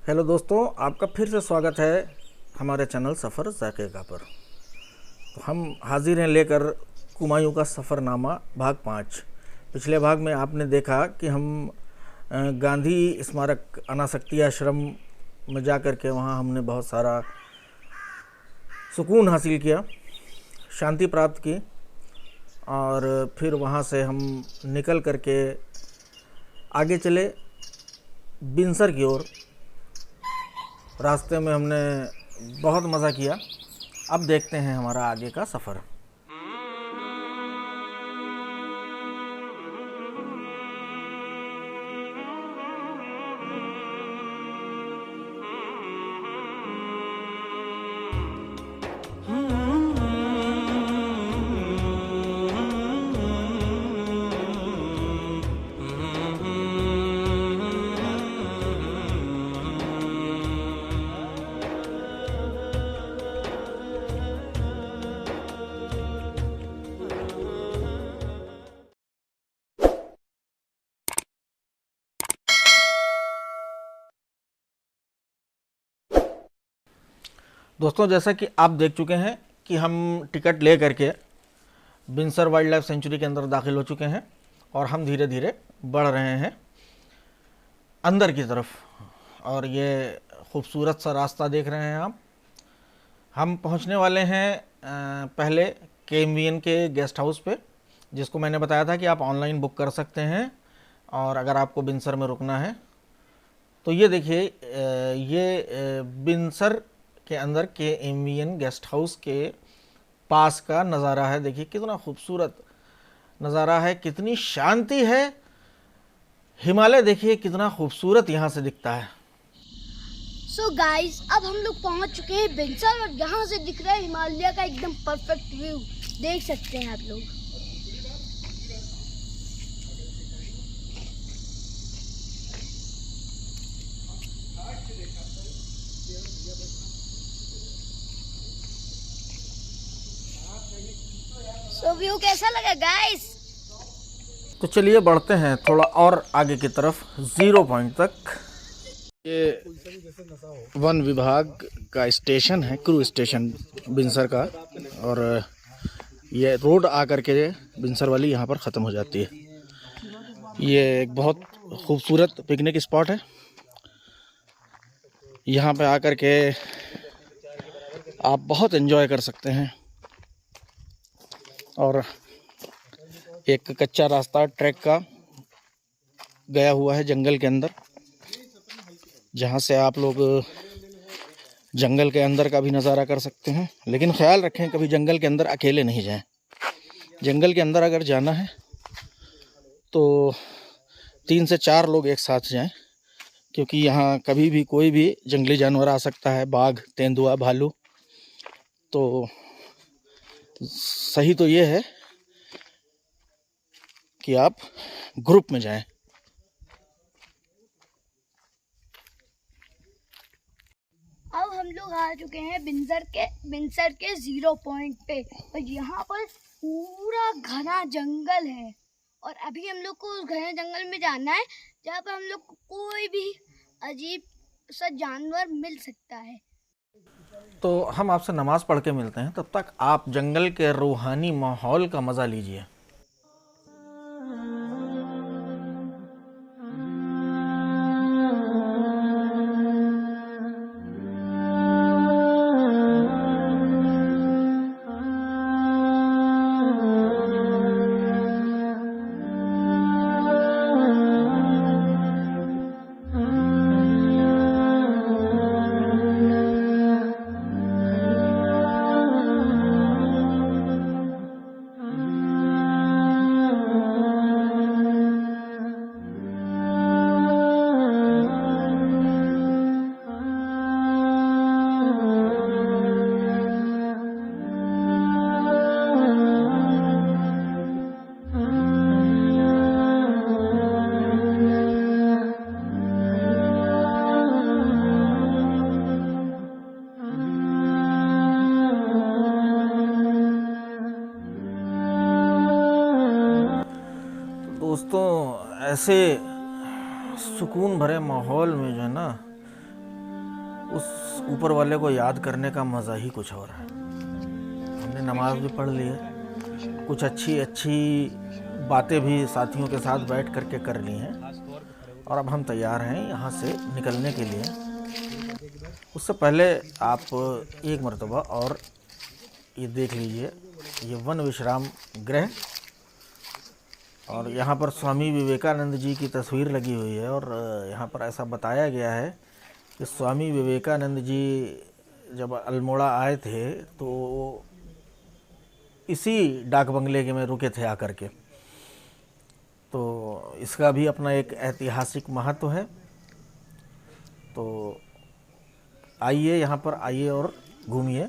Hello दोस्तों, आपका फिर से स्वागत है हमारे चैनल सफ़र ज़ायक़े पर। तो हम हाजिर हैं लेकर कुमायूं का सफ़रनामा भाग 5। पिछले भाग में आपने देखा कि हम गांधी स्मारक अनासक्ति आश्रम में जा कर के वहाँ हमने बहुत सारा सुकून हासिल किया, शांति प्राप्त की, और फिर वहाँ से हम निकल कर के आगे चले बिनसर की ओर। रास्ते में हमने बहुत मज़ा किया। अब देखते हैं हमारा आगे का सफ़र। दोस्तों, जैसा कि आप देख चुके हैं कि हम टिकट ले करके बिनसर वाइल्ड लाइफ सेंचुरी के अंदर दाखिल हो चुके हैं और हम धीरे धीरे बढ़ रहे हैं अंदर की तरफ। और ये खूबसूरत सा रास्ता देख रहे हैं आप। हम पहुंचने वाले हैं पहले KMVN के गेस्ट हाउस पे, जिसको मैंने बताया था कि आप ऑनलाइन बुक कर सकते हैं और अगर आपको बिनसर में रुकना है तो ये देखिए, ये बिनसर के अंदर KMVN गेस्ट हाउस के पास का नज़ारा है। देखिए कितना खूबसूरत नज़ारा है, कितनी शांति है। हिमालय देखिए कितना खूबसूरत यहाँ से दिखता है। सो गाइस, अब हम लोग पहुँच चुके हैं बिनसर और यहाँ से दिख रहा है हिमालय का एकदम परफेक्ट व्यू। देख सकते हैं आप लोग। सो व्यू कैसा लगा गाइस? तो चलिए बढ़ते हैं थोड़ा और आगे की तरफ, 0 पॉइंट तक। ये वन विभाग का स्टेशन है, क्रू स्टेशन बिनसर का, और ये रोड आकर के बिनसर वाली यहाँ पर ख़त्म हो जाती है। ये एक बहुत खूबसूरत पिकनिक स्पॉट है। यहाँ पे आकर के आप बहुत एंजॉय कर सकते हैं। और एक कच्चा रास्ता ट्रैक का गया हुआ है जंगल के अंदर, जहाँ से आप लोग जंगल के अंदर का भी नज़ारा कर सकते हैं। लेकिन ख्याल रखें कभी जंगल के अंदर अकेले नहीं जाएं। जंगल के अंदर अगर जाना है तो 3 से 4 लोग एक साथ जाएं, क्योंकि यहाँ कभी भी कोई भी जंगली जानवर आ सकता है, बाघ, तेंदुआ, भालू। तो सही तो ये है कि आप ग्रुप में जाएं। अब हम लोग आ चुके हैं बिनसर के 0 पॉइंट पे, और यहाँ पर पूरा घना जंगल है। और अभी हम लोग को उस घने जंगल में जाना है जहाँ पर हम लोग को कोई भी अजीब सा जानवर मिल सकता है। तो हम आपसे नमाज पढ़ के मिलते हैं, तब तक आप जंगल के रूहानी माहौल का मज़ा लीजिए। दोस्तों, ऐसे सुकून भरे माहौल में जो है ना, उस ऊपर वाले को याद करने का मज़ा ही कुछ और है। हमने नमाज भी पढ़ ली है, कुछ अच्छी अच्छी बातें भी साथियों के साथ बैठ करके कर ली हैं, और अब हम तैयार हैं यहाँ से निकलने के लिए। उससे पहले आप एक मर्तबा और ये देख लीजिए, ये वन विश्राम गृह, और यहाँ पर स्वामी विवेकानंद जी की तस्वीर लगी हुई है। और यहाँ पर ऐसा बताया गया है कि स्वामी विवेकानंद जी जब अल्मोड़ा आए थे तो इसी डाक बंगले के में रुके थे आकर के। तो इसका भी अपना एक ऐतिहासिक महत्व है। तो आइए, यहाँ पर आइए और घूमिए।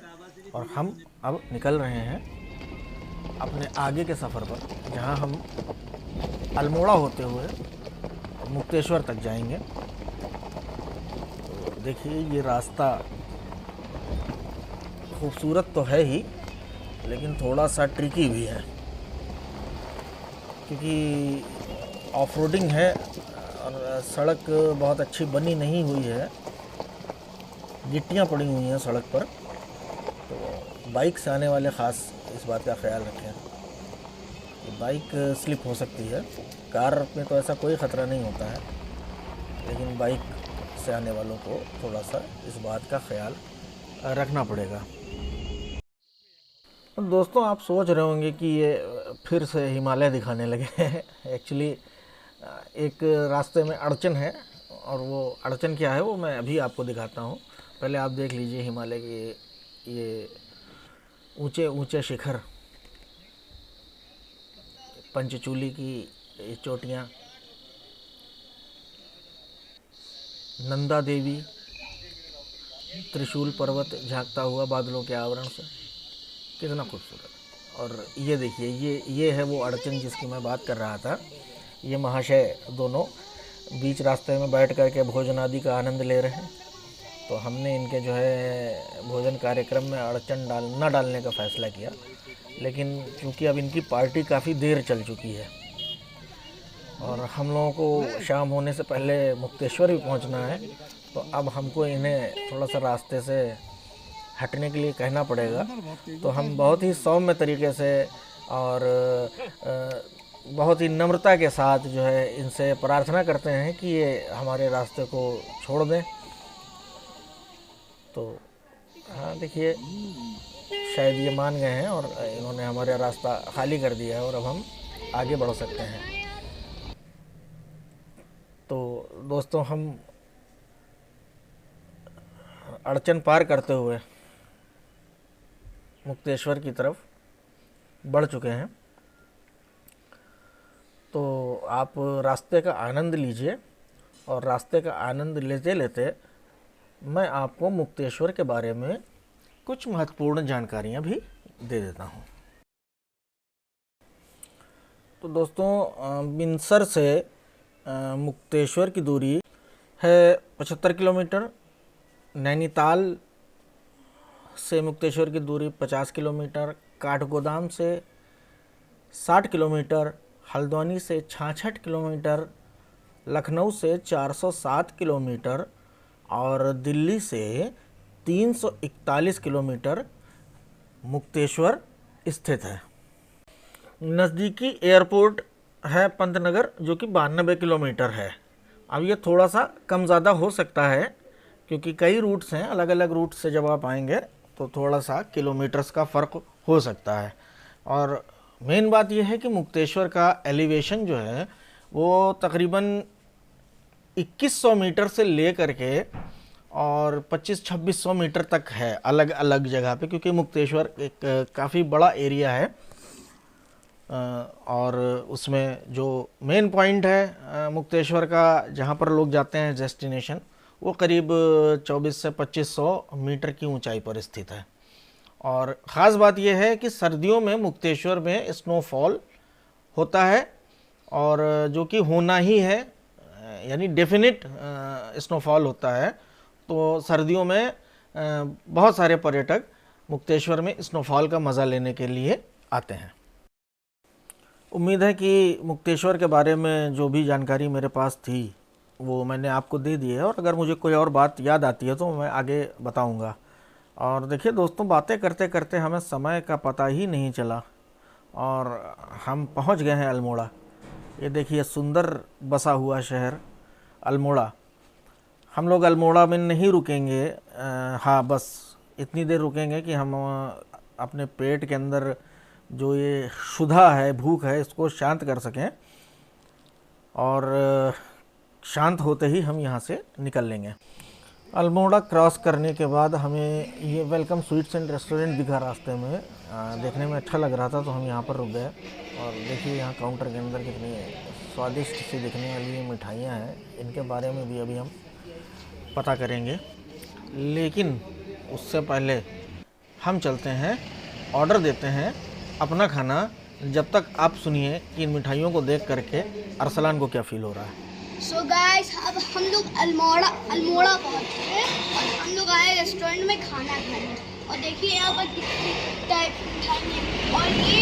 और हम अब निकल रहे हैं अपने आगे के सफ़र पर, जहाँ हम अल्मोड़ा होते हुए मुक्तेश्वर तक जाएंगे। तो देखिए, ये रास्ता खूबसूरत तो है ही, लेकिन थोड़ा सा ट्रिकी भी है, क्योंकि ऑफ रोडिंग है और सड़क बहुत अच्छी बनी नहीं हुई है, गिट्टियाँ पड़ी हुई हैं सड़क पर। तो बाइक से आने वाले ख़ास इस बात का ख्याल रखें कि बाइक स्लिप हो सकती है। कार में तो ऐसा कोई ख़तरा नहीं होता है, लेकिन बाइक से आने वालों को थोड़ा सा इस बात का ख्याल रखना पड़ेगा। तो दोस्तों, आप सोच रहे होंगे कि ये फिर से हिमालय दिखाने लगे हैं। एक्चुअली एक रास्ते में अड़चन है, और वो अड़चन क्या है वो मैं अभी आपको दिखाता हूँ। पहले आप देख लीजिए हिमालय के ये ऊंचे ऊंचे शिखर, पंचचूली की चोटियाँ, नंदा देवी, त्रिशूल पर्वत झांकता हुआ बादलों के आवरण से, कितना खूबसूरत। और ये देखिए, ये है वो अड़चन जिसकी मैं बात कर रहा था। ये महाशय दोनों बीच रास्ते में बैठ कर के भोजन आदि का आनंद ले रहे हैं। तो हमने इनके जो है भोजन कार्यक्रम में अड़चन न डालने का फ़ैसला किया, लेकिन क्योंकि अब इनकी पार्टी काफ़ी देर चल चुकी है और हम लोगों को शाम होने से पहले मुक्तेश्वर भी पहुंचना है, तो अब हमको इन्हें थोड़ा सा रास्ते से हटने के लिए कहना पड़ेगा। तो हम बहुत ही सौम्य तरीके से और बहुत ही नम्रता के साथ जो है इनसे प्रार्थना करते हैं कि ये हमारे रास्ते को छोड़ दें। तो हाँ, देखिए, शायद ये मान गए हैं और इन्होंने हमारा रास्ता खाली कर दिया है और अब हम आगे बढ़ सकते हैं। तो दोस्तों, हम अड़चन पार करते हुए मुक्तेश्वर की तरफ बढ़ चुके हैं। तो आप रास्ते का आनंद लीजिए, और रास्ते का आनंद लेते लेते मैं आपको मुक्तेश्वर के बारे में कुछ महत्वपूर्ण जानकारियां भी दे देता हूं। तो दोस्तों, बिनसर से मुक्तेश्वर की दूरी है 75 किलोमीटर। नैनीताल से मुक्तेश्वर की दूरी 50 किलोमीटर। काठगोदाम से 60 किलोमीटर। हल्द्वानी से 66 किलोमीटर। लखनऊ से 407 किलोमीटर और दिल्ली से 341 किलोमीटर मुक्तेश्वर स्थित है। नज़दीकी एयरपोर्ट है पंतनगर, जो कि 92 किलोमीटर है। अब ये थोड़ा सा कम ज़्यादा हो सकता है, क्योंकि कई रूट्स हैं, अलग अलग रूट से जब आप आएंगे तो थोड़ा सा किलोमीटर्स का फ़र्क हो सकता है। और मेन बात यह है कि मुक्तेश्वर का एलिवेशन जो है वो तकरीबन 2100 मीटर से ले करके और 2500-2600 मीटर तक है अलग अलग जगह पे, क्योंकि मुक्तेश्वर एक काफ़ी बड़ा एरिया है। और उसमें जो मेन पॉइंट है मुक्तेश्वर का, जहाँ पर लोग जाते हैं डेस्टिनेशन, वो करीब 2400 से 2500 मीटर की ऊंचाई पर स्थित है। और ख़ास बात यह है कि सर्दियों में मुक्तेश्वर में स्नोफॉल होता है, और जो कि होना ही है, यानी डेफिनिट स्नोफॉल होता है। तो सर्दियों में बहुत सारे पर्यटक मुक्तेश्वर में स्नोफॉल का मज़ा लेने के लिए आते हैं। उम्मीद है कि मुक्तेश्वर के बारे में जो भी जानकारी मेरे पास थी वो मैंने आपको दे दी है, और अगर मुझे कोई और बात याद आती है तो मैं आगे बताऊंगा। और देखिए दोस्तों, बातें करते करते हमें समय का पता ही नहीं चला और हम पहुंच गए हैं अल्मोड़ा। ये देखिए सुंदर बसा हुआ शहर अल्मोड़ा। हम लोग अल्मोड़ा में नहीं रुकेंगे, हाँ बस इतनी देर रुकेंगे कि हम अपने पेट के अंदर जो ये क्षुधा है, भूख है, इसको शांत कर सकें, और शांत होते ही हम यहाँ से निकल लेंगे। अल्मोड़ा क्रॉस करने के बाद हमें ये वेलकम स्वीट्स एंड रेस्टोरेंट दिखा रास्ते में। देखने में अच्छा लग रहा था तो हम यहाँ पर रुक गए। और देखिए यहाँ काउंटर के अंदर कितनी स्वादिष्ट सी दिखने वाली ये मिठाइयाँ हैं, इनके बारे में भी अभी हम पता करेंगे। लेकिन उससे पहले हम चलते हैं, ऑर्डर देते हैं अपना खाना। जब तक आप सुनिए कि इन मिठाइयों को देख करके अरसलान को क्या फील हो रहा है। सो गाइस, अब हम लोग अल्मोड़ा पहुंचे हैं और हम लोग आए रेस्टोरेंट में खाना खाने। और देखिए यहाँ पर कितनी टाइप की मिठाई है, और ये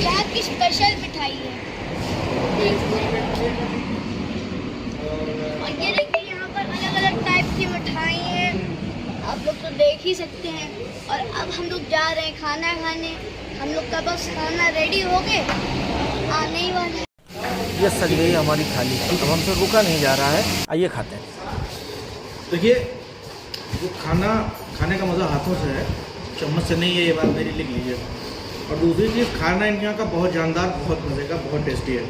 यहाँ की स्पेशल मिठाई है। और ये देखिए यहाँ पर अलग अलग टाइप की मिठाई हैं, आप लोग तो देख ही सकते हैं। और अब हम लोग जा रहे हैं खाना खाने। हम लोग का बस खाना रेडी हो गए, आने ही वाला है। ये सज गई हमारी थाली, अब हमसे रुका नहीं जा रहा है, आइए खाते हैं। देखिए जो खाने का मज़ा हाथों से है, चम्मच से नहीं है, ये बात मेरी लिख लीजिए। और दूसरी चीज़, खाना इनके यहाँ का बहुत जानदार, बहुत मज़े का, बहुत टेस्टी है।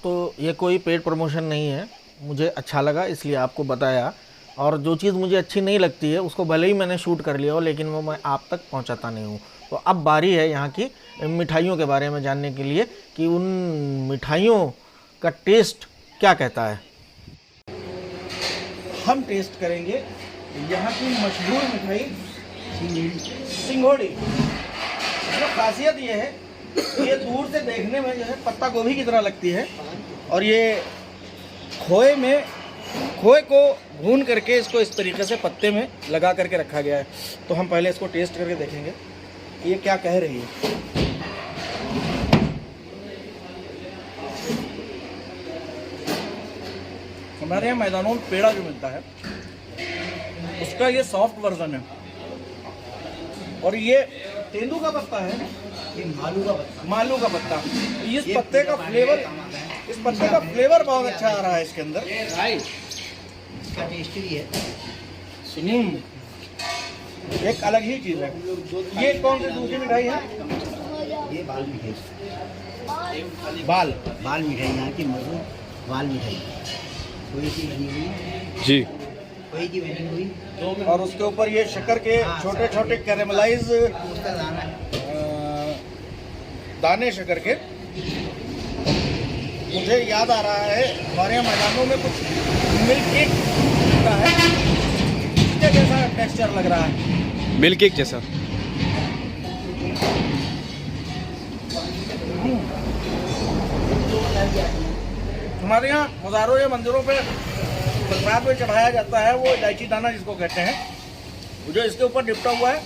तो ये कोई पेड प्रमोशन नहीं है, मुझे अच्छा लगा इसलिए आपको बताया। और जो चीज़ मुझे अच्छी नहीं लगती है उसको भले ही मैंने शूट कर लिया हो, लेकिन वो मैं आप तक पहुँचाता नहीं हूँ। तो अब बारी है यहाँ की मिठाइयों के बारे में जानने के लिए कि उन मिठाइयों का टेस्ट क्या कहता है। हम टेस्ट करेंगे यहाँ की मशहूर मिठाई सिंघोड़ी। जो खासियत ये है, ये दूर से देखने में जो है पत्ता गोभी की तरह लगती है, और ये खोए को भून करके इसको इस तरीके से पत्ते में लगा करके रखा गया है। तो हम पहले इसको टेस्ट करके देखेंगे कि ये क्या कह रही है। हमारे यहाँ मैदानों में पेड़ा जो मिलता है उसका ये सॉफ्ट वर्जन है, और ये तेंदू का पत्ता है, ये मालू का पत्ता। इस पत्ते का फ्लेवर बहुत अच्छा आ रहा है इसके अंदर। इसका टेस्ट भी है, एक अलग ही चीज़ है। ये कौन सी दूसरी मिठाई है? ये बाल मिठाई, बाल मिठाई यहाँ की मशहूर बाल मिठाई। खोए की बनी हुई जी, खोए की बनी हुई, और उसके ऊपर ये शक्कर के छोटे छोटे कैरेमलाइज उसका दाना दाने शक्कर के। मुझे याद आ रहा है हमारे यहाँ मैदानों में कुछ मिल्क केक मिलता है, इसके जैसा टेक्सचर लग रहा है, मिल्क केक जैसा। हमारे यहाँ मज़ारों या मंदिरों पे प्रसाद में चढ़ाया जाता है वो इलायची दाना जिसको कहते हैं, जो इसके ऊपर निपटा हुआ है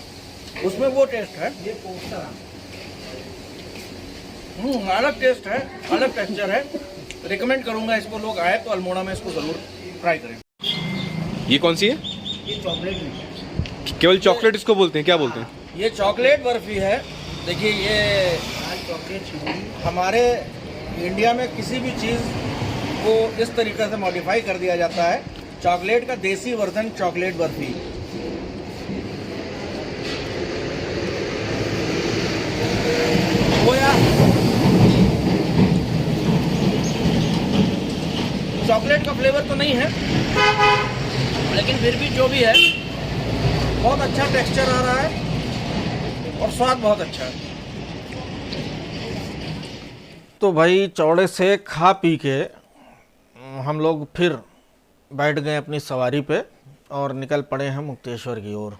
उसमें वो टेस्ट है। ये पोस्टर अलग टेस्ट है, अलग टेक्सचर है। रिकमेंड करूंगा इसको, लोग आए तो अल्मोड़ा में इसको ज़रूर ट्राई करें। ये कौन सी है? ये चॉकलेट मिठाई, केवल चॉकलेट इसको बोलते हैं, क्या बोलते हैं? ये चॉकलेट बर्फी है। देखिए ये चॉकलेट छिड़ी हमारे इंडिया में किसी भी चीज़ को इस तरीके से मॉडिफाई कर दिया जाता है। चॉकलेट का देसी वर्जन चॉकलेट बर्फी। वो यार चॉकलेट का फ्लेवर तो नहीं है, लेकिन फिर भी जो भी है बहुत अच्छा टेक्सचर आ रहा है और स्वाद बहुत अच्छा है। तो भाई चौड़े से खा पी के हम लोग फिर बैठ गए अपनी सवारी पे और निकल पड़े हैं मुक्तेश्वर की ओर।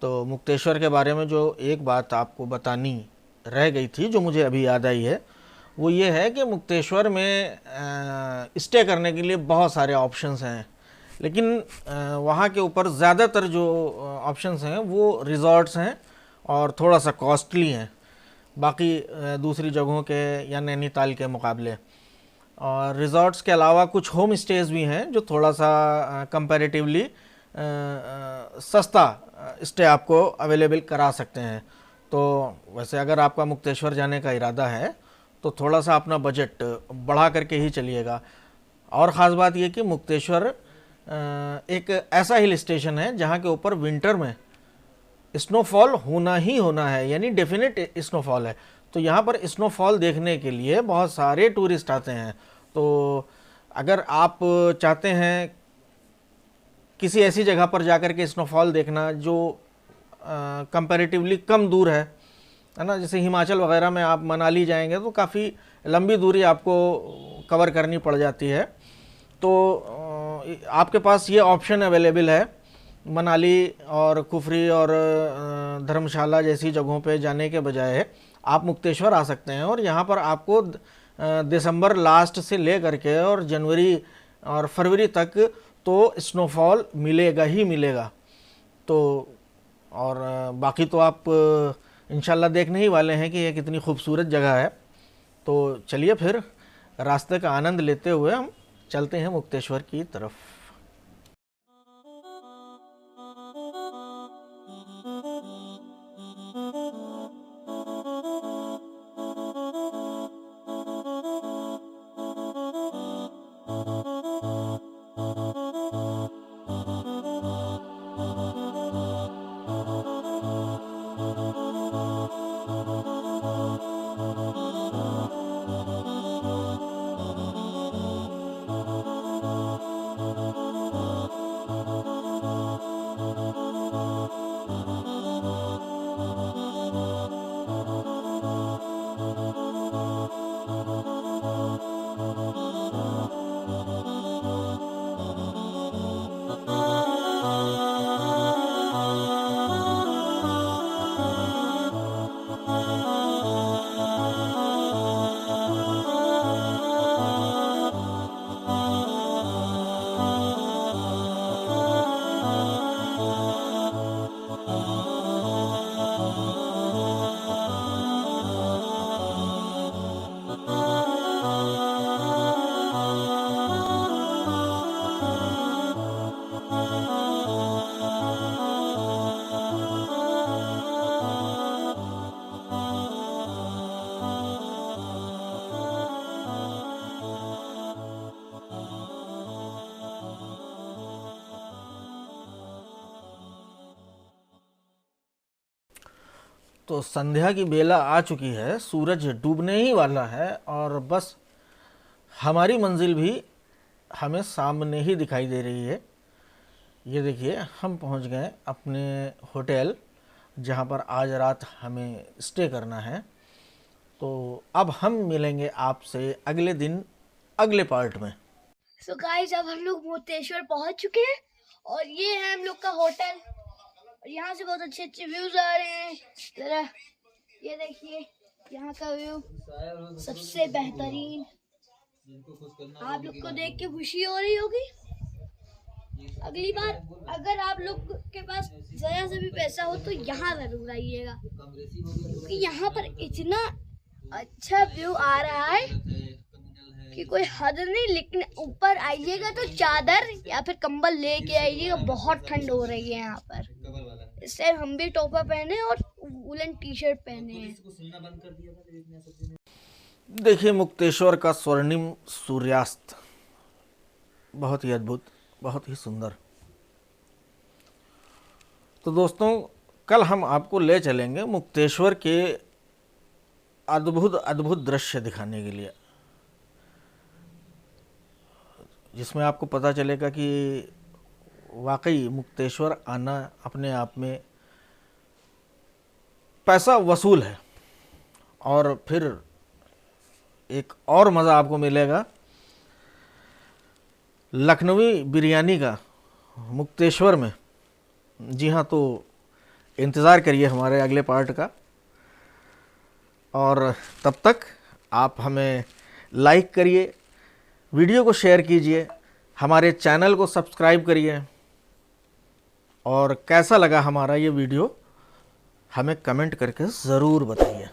तो मुक्तेश्वर के बारे में जो एक बात आपको बतानी रह गई थी, जो मुझे अभी याद आई है, वो ये है कि मुक्तेश्वर में स्टे करने के लिए बहुत सारे ऑप्शंस हैं, लेकिन वहाँ के ऊपर ज़्यादातर जो ऑप्शंस हैं वो रिज़ॉर्ट्स हैं और थोड़ा सा कॉस्टली हैं बाकी दूसरी जगहों के या नैनीताल के मुकाबले। और रिज़ॉर्ट्स के अलावा कुछ होम स्टेज भी हैं जो थोड़ा सा कंपैरेटिवली सस्ता स्टे आपको अवेलेबल करा सकते हैं। तो वैसे अगर आपका मुक्तेश्वर जाने का इरादा है तो थोड़ा सा अपना बजट बढ़ा करके ही चलिएगा। और ख़ास बात यह कि मुक्तेश्वर एक ऐसा हिल स्टेशन है जहाँ के ऊपर विंटर में स्नोफॉल होना ही होना है, यानी डेफिनेट स्नोफॉल है। तो यहाँ पर स्नोफॉल देखने के लिए बहुत सारे टूरिस्ट आते हैं। तो अगर आप चाहते हैं किसी ऐसी जगह पर जाकर के स्नोफॉल देखना जो कंपैरेटिवली कम दूर है ना, जैसे हिमाचल वगैरह में आप मनाली जाएंगे तो काफ़ी लंबी दूरी आपको कवर करनी पड़ जाती है, तो आपके पास ये ऑप्शन अवेलेबल है। मनाली और कुफरी और धर्मशाला जैसी जगहों पे जाने के बजाय आप मुक्तेश्वर आ सकते हैं और यहाँ पर आपको दिसंबर लास्ट से ले करके और जनवरी और फरवरी तक तो स्नोफॉल मिलेगा ही मिलेगा। तो और बाकी तो आप इंशाल्लाह देखने ही वाले हैं कि ये कितनी खूबसूरत जगह है। तो चलिए फिर रास्ते का आनंद लेते हुए हम चलते हैं मुक्तेश्वर की तरफ। तो संध्या की बेला आ चुकी है, सूरज डूबने ही वाला है और बस हमारी मंजिल भी हमें सामने ही दिखाई दे रही है। ये देखिए हम पहुंच गए अपने होटल जहां पर आज रात हमें स्टे करना है। तो अब हम मिलेंगे आपसे अगले दिन अगले पार्ट में। सो गाइस अब हम लोग मुक्तेश्वर पहुंच चुके हैं और ये है हम लोग का होटल और यहाँ से बहुत अच्छे अच्छे व्यूज आ रहे हैं। जरा ये देखिए यहाँ का व्यू सबसे बेहतरीन। आप लोग को देख के खुशी हो रही होगी। अगली बार अगर आप लोग के पास जरा से भी पैसा हो तो यहाँ जरूर आइएगा, क्योंकि यहाँ पर इतना अच्छा व्यू आ रहा है कि कोई हद नहीं। लेकिन ऊपर आइएगा तो चादर या फिर कंबल लेके आइएगा, बहुत ठंड हो रही है यहाँ पर। इससे हम भी टोपा पहने और वूलन टी शर्ट पहने हैं। देखिए मुक्तेश्वर का स्वर्णिम सूर्यास्त बहुत ही अद्भुत, बहुत ही सुंदर। तो दोस्तों कल हम आपको ले चलेंगे मुक्तेश्वर के अद्भुत अद्भुत दृश्य दिखाने के लिए, जिसमें आपको पता चलेगा कि वाकई मुक्तेश्वर आना अपने आप में पैसा वसूल है। और फिर एक और मज़ा आपको मिलेगा लखनवी बिरयानी का मुक्तेश्वर में। जी हाँ, तो इंतज़ार करिए हमारे अगले पार्ट का। और तब तक आप हमें लाइक करिए, वीडियो को शेयर कीजिए, हमारे चैनल को सब्सक्राइब करिए और कैसा लगा हमारा ये वीडियो हमें कमेंट करके ज़रूर बताइए।